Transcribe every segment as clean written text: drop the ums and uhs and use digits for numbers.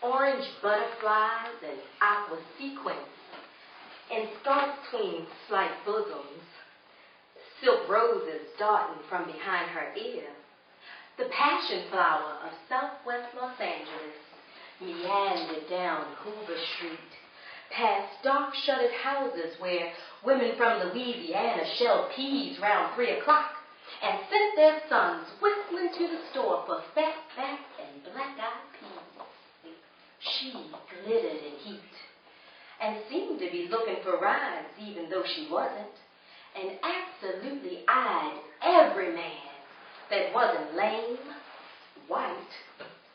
orange butterflies and aqua sequins, ensconced between slight bosoms, silk roses darting from behind her ear. The passion flower of southwest Los Angeles meandered down Hoover Street, past dark shuttered houses where women from Louisiana shelled peas round 3 o'clock and sent their sons whistling to the store for fat and black-eyed peas. She glittered in heat and seemed to be looking for rides even though she wasn't, and absolutely eyed every man that wasn't lame, white,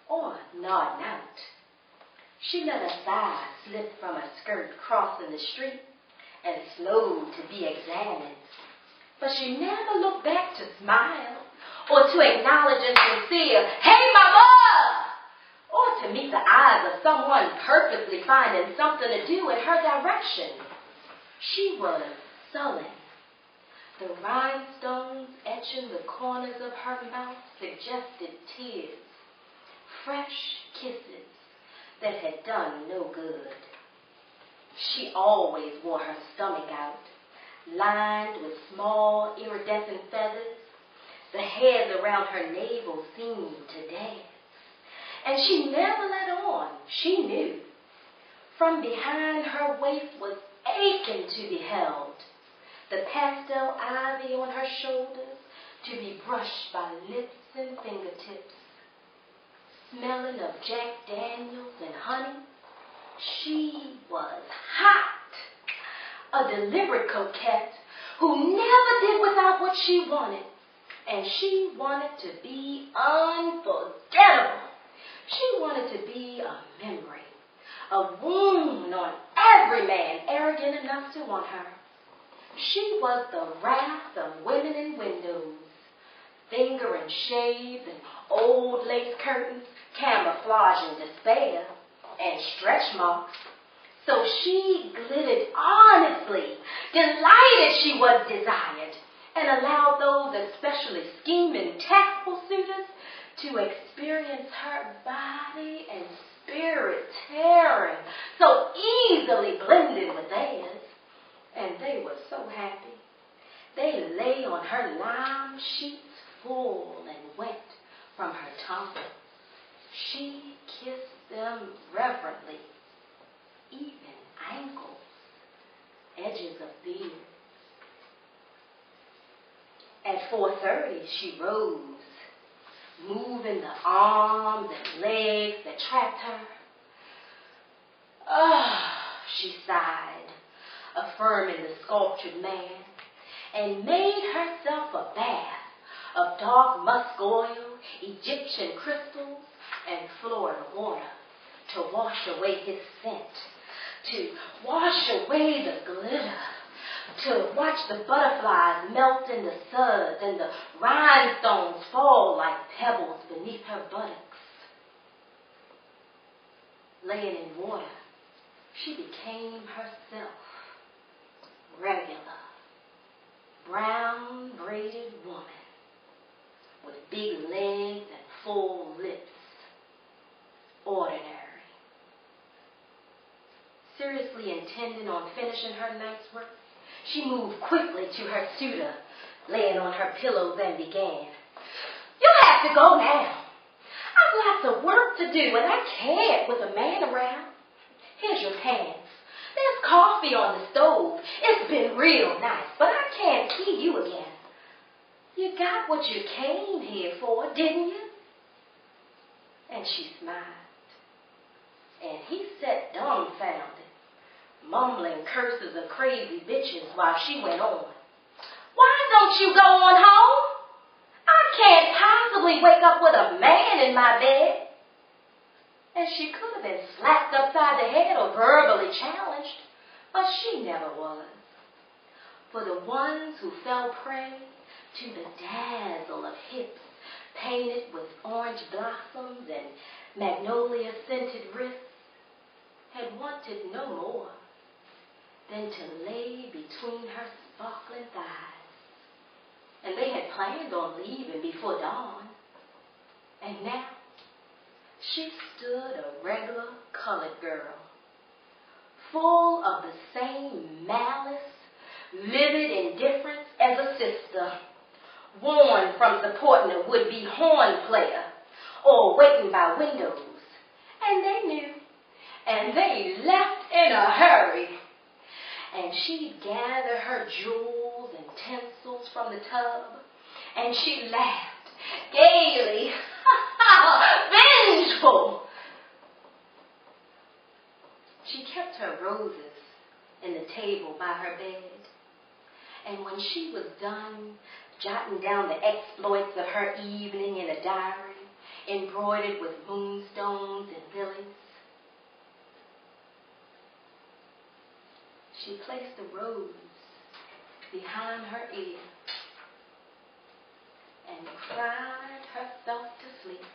or nodding out. She let a sigh slip from her skirt crossing the street and slowed to be examined. But she never looked back to smile or to acknowledge a sincere, "Hey, mama!" or to meet the eyes of someone purposely finding something to do in her direction. She was sullen. The rhinestones etching the corners of her mouth suggested tears, fresh kisses that had done no good. She always wore her stomach out, lined with small iridescent feathers. The hairs around her navel seemed to dance. And she never let on. She knew. From behind her waist was aching to be held. The pastel ivy on her shoulders to be brushed by lips and fingertips. Smelling of Jack Daniels and honey, she was hot. A deliberate coquette who never did without what she wanted. And she wanted to be unforgettable. She wanted to be a memory, a wound on every man arrogant enough to want her. She was the wrath of women in windows, finger and shave and old lace curtains camouflaging despair and stretch marks. So she glittered honestly, delighted she was desired, and allowed those especially scheming, tactful suitors to experience her body and spirit tearing, so easily blended with theirs. And they were so happy. They lay on her lime sheets full and wet from her tongue. She kissed them reverently, even ankles, edges of beard. At 4:30, she rose, moving the arms and legs that trapped her. She sighed, affirming the sculptured man, and made herself a bath of dark musk oil, Egyptian crystals, and Florida water to wash away his scent, to wash away the glitter, to watch the butterflies melt in the suds and the rhinestones fall like pebbles beneath her buttocks. Laying in water, she became herself, regular, brown braided woman with big legs and full lips, ordinary. Seriously intending on finishing her night's work, she moved quickly to her suitor, laying on her pillows, and began. "You have to go now. I've lots of work to do, and I can't with a man around. Here's your pants. There's coffee on the stove. It's been real nice, but I can't see you again. You got what you came here for, didn't you?" And she smiled. And he sat dumbfounded, mumbling curses of crazy bitches while she went on. "Why don't you go on home? I can't possibly wake up with a man in my bed." And she could have been slapped upside the head or verbally challenged, but she never was. For the ones who fell prey to the dazzle of hips painted with orange blossoms and magnolia-scented wrists had wanted no more than to lay between her sparkling thighs. And they had planned on leaving before dawn. And now she stood a regular colored girl, full of the same malice, livid indifference as a sister, worn from supporting a would-be horn player or waiting by windows. And they knew, and they left in a hurry. And she'd gather her jewels and tinsels from the tub, and she laughed gaily, vengeful. She kept her roses in the table by her bed, and when she was done jotting down the exploits of her evening in a diary embroidered with moonstones and lilies, she placed the rose behind her ear and cried herself to sleep.